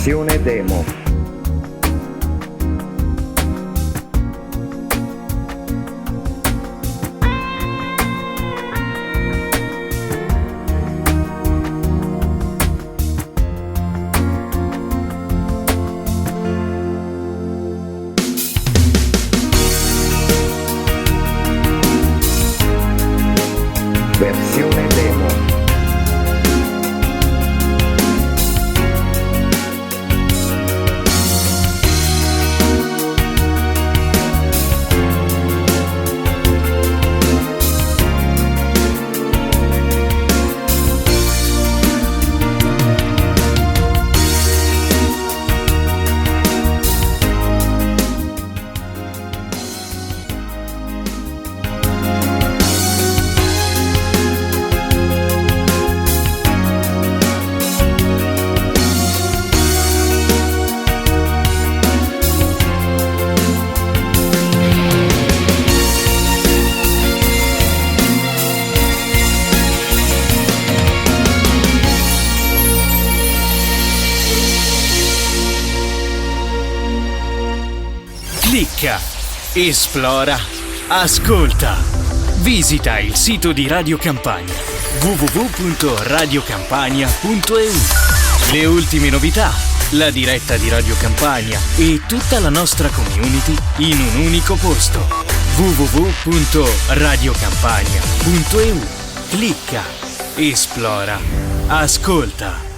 Versione demo. Versione demo. Clicca, esplora, ascolta. Visita il sito di Radio Campania www.radiocampania.eu. Le ultime novità, la diretta di Radio Campania e tutta la nostra community in un unico posto. www.radiocampania.eu. Clicca, esplora, ascolta.